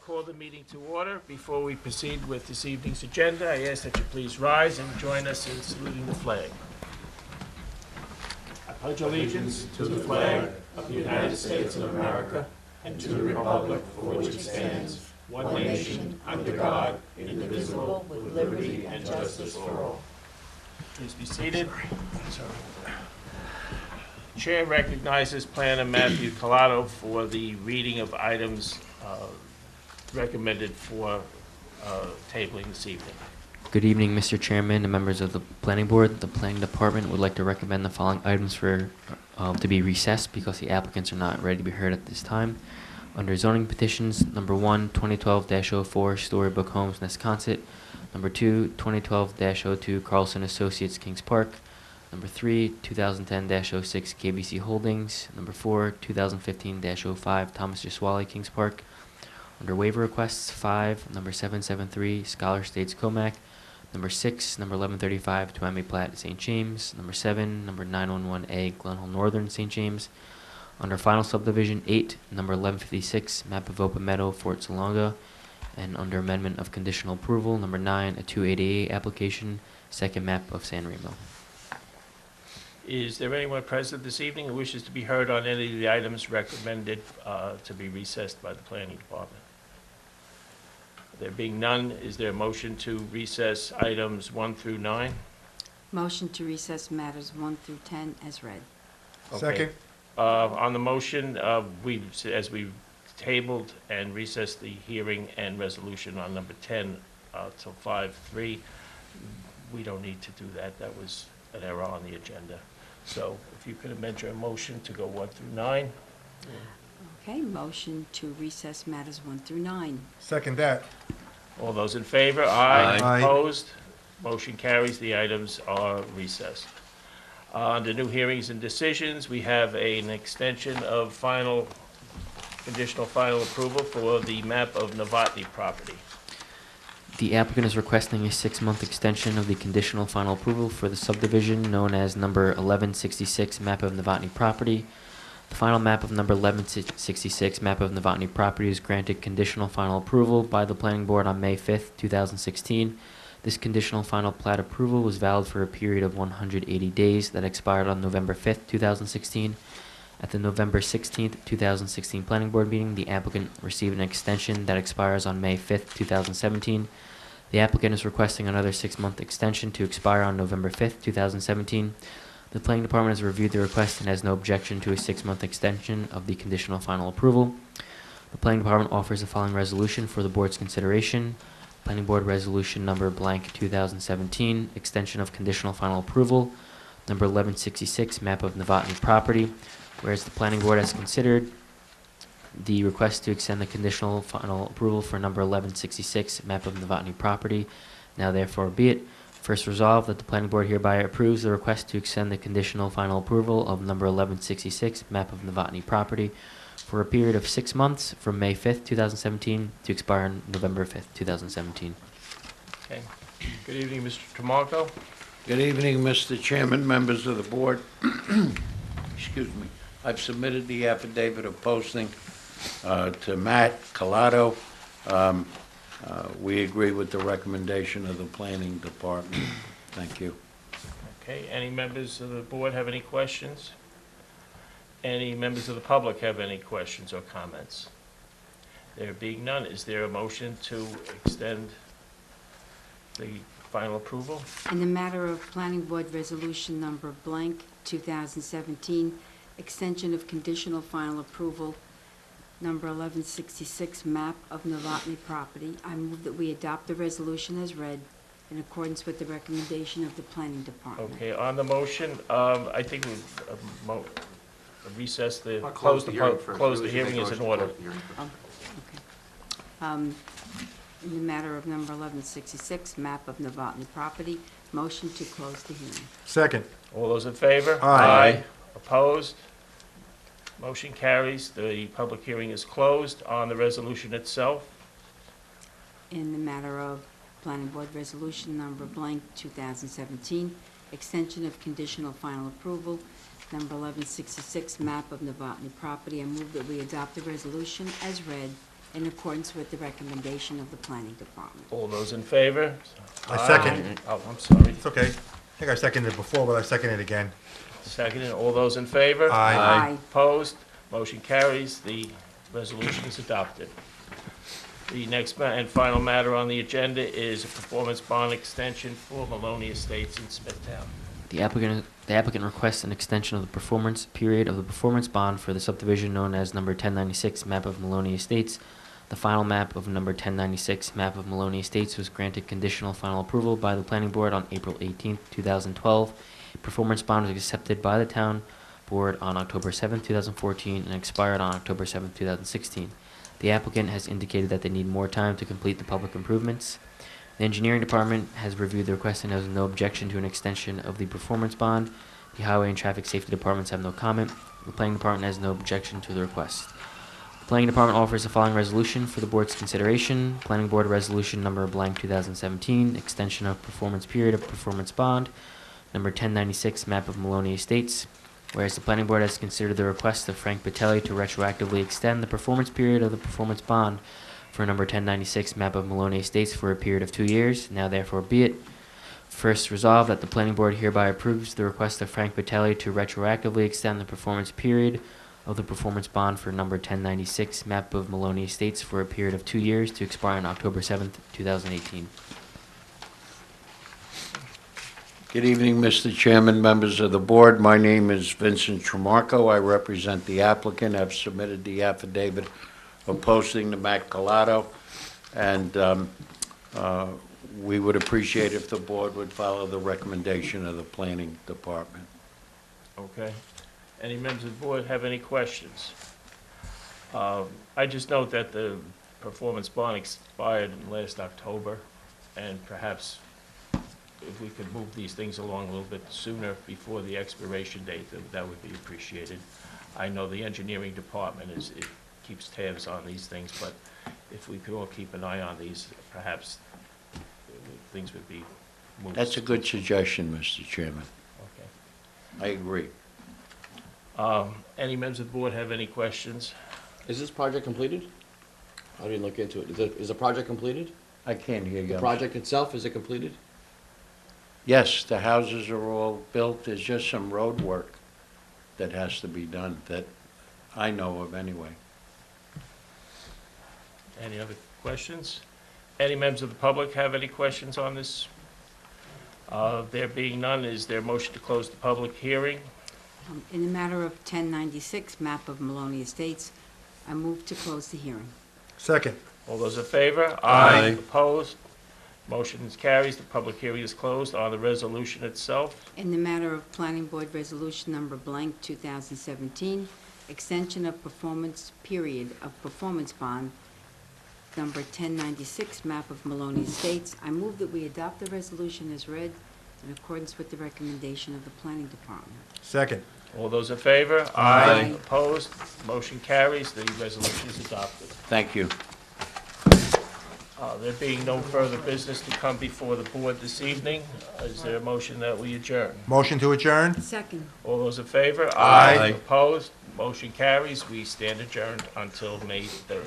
call the meeting to order. Before we proceed with this evening's agenda, I ask that you please rise and join us in saluting the flag. I pledge allegiance to the flag of the United States of America and to the republic for which it stands, one nation, under God, indivisible, with liberty and justice for all. Please be seated. Chair recognizes Planner Matthew Colato for the reading of items recommended for tabling this evening. Good evening, Mr. Chairman and members of the Planning Board. The Planning Department would like to recommend the following items for to be recessed because the applicants are not ready to be heard at this time. Under zoning petitions, number 1, 2012-04, Storybook Homes, Nesconset. Number 2, 2012-02, Carlson Associates, Kings Park. Number 3, 2010-06, KBC Holdings. Number 4, 2015-05, Thomas Jeswali, Kings Park. Under waiver requests, 5, number 773, Scholar States, Comac. Number 6, number 1135, Tuami Platte, St. James. Number 7, number 911A, Glenhill Northern, St. James. Under final subdivision, 8, number 1156, map of Open Meadow, Fort Salonga. And under amendment of conditional approval, number 9, a 288 application, second map of San Remo. Is there anyone present this evening who wishes to be heard on any of the items recommended to be recessed by the Planning Department? There being none, is there a motion to recess items 1 through 9? Motion to recess matters 1 through 10 as read. Okay. Second. On the motion, as we tabled and recessed the hearing and resolution on number 10 till 5-3, we don't need to do that. That was an error on the agenda. So if you could amend your motion to go 1 through 9. Okay, motion to recess matters 1 through 9. Second that. All those in favor? Aye. Aye. Opposed? Motion carries. The items are recessed. Under new hearings and decisions, we have an extension of conditional final approval for the map of Novotny property. The applicant is requesting a 6-month extension of the conditional final approval for the subdivision known as number 1166, map of Novotny property. The final map of number 1166, map of Novotny property, is granted conditional final approval by the Planning Board on May 5th, 2016. This conditional final plat approval was valid for a period of 180 days that expired on November 5th, 2016. At the November 16th, 2016 Planning Board meeting, the applicant received an extension that expires on May 5th, 2017. The applicant is requesting another 6-month extension to expire on November 5th, 2017. The Planning Department has reviewed the request and has no objection to a 6-month extension of the conditional final approval. The Planning Department offers the following resolution for the Board's consideration. Planning Board Resolution number blank 2017, extension of conditional final approval, number 1166, map of Novotny property. Whereas the Planning Board has considered the request to extend the conditional final approval for number 1166, map of Novotny property. Now therefore be it. First resolved that the Planning Board hereby approves the request to extend the conditional final approval of number 1166, map of Novotny property, for a period of 6 months from May 5th, 2017 to expire on November 5th, 2017. Okay. Good evening, Mr. Tramarko. Good evening, Mr. Chairman, members of the board. Excuse me. I've submitted the affidavit of posting to Matt Colato. We agree with the recommendation of the Planning Department. Thank you. Okay. Any members of the board have any questions? Any members of the public have any questions or comments? There being none, is there a motion to extend the final approval? In the matter of Planning Board Resolution number blank 2017, extension of conditional final approval, number 1166, map of Novotny property, I move that we adopt the resolution as read in accordance with the recommendation of the Planning Department. Okay, on the motion, I think we recess the, close the hearing is in order. Okay. In the matter of number 1166, map of Novotny property, motion to close the hearing. Second. All those in favor? Aye. Opposed? Motion carries. The public hearing is closed. On the resolution itself, In the matter of Planning Board Resolution number blank 2017, extension of conditional final approval, number 1166, map of Novotny property, I move that we adopt the resolution as read in accordance with the recommendation of the Planning Department. All those in favor? I second. Oh, I'm sorry. It's okay. I think I seconded it before, but I second it again. Seconded. All those in favor? Aye. Opposed? Motion carries. The resolution is adopted. The next and final matter on the agenda is a performance bond extension for Maloney Estates in Smithtown. The applicant requests an extension of the performance period of the performance bond for the subdivision known as number 1096 map of Maloney Estates. The final map of number 1096 map of Maloney Estates was granted conditional final approval by the planning board on April 18, 2012. A performance bond was accepted by the town board on October 7, 2014 and expired on October 7, 2016. The applicant has indicated that they need more time to complete the public improvements. The engineering department has reviewed the request and has no objection to an extension of the performance bond. The highway and traffic safety departments have no comment. The planning department has no objection to the request. The planning department offers the following resolution for the board's consideration. Planning board resolution number blank 2017, extension of performance period of performance bond, number 1096 map of Maloney Estates. Whereas the planning board has considered the request of Frank Batelli to retroactively extend the performance period of the performance bond for number 1096 map of Maloney Estates for a period of 2 years. Now therefore be it. First resolved that the planning board hereby approves the request of Frank Batelli to retroactively extend the performance period of the performance bond for number 1096 map of Maloney Estates for a period of 2 years to expire on October 7th, 2018. Good evening, Mr. Chairman, members of the board. My name is Vincent Tremarco. I represent the applicant. I've submitted the affidavit of posting to Matt Colato, and we would appreciate if the board would follow the recommendation of the planning department. Okay. Any members of the board have any questions? I just note that the performance bond expired in last October, and perhaps if we could move these things along a little bit sooner before the expiration date, that would be appreciated. I know the engineering department it keeps tabs on these things, but if we could all keep an eye on these, perhaps things would be moved. That's a good suggestion, Mr. Chairman. Okay. I agree. Any members of the board have any questions? Is this project completed? I didn't look into it. Is the project completed? I can't hear you. The project itself, is it completed? Yes, the houses are all built. There's just some road work that has to be done that I know of anyway. Any other questions? Any members of the public have any questions on this? There being none, is there a motion to close the public hearing? In the matter of 1096 map of Maloney Estates, I move to close the hearing. Second. All those in favor? Aye. Opposed? Motion is carries. The public hearing is closed on the resolution itself. In the matter of Planning Board Resolution Number blank 2017, extension of performance period of performance bond, number 1096, map of Maloney Estates, I move that we adopt the resolution as read in accordance with the recommendation of the Planning Department. Second. All those in favor? Aye. Opposed? Motion carries. The resolution is adopted. Thank you. There being no further business to come before the board this evening, is there a motion that we adjourn? Motion to adjourn? Second. All those in favor? Aye. Opposed? Motion carries. We stand adjourned until May 3rd.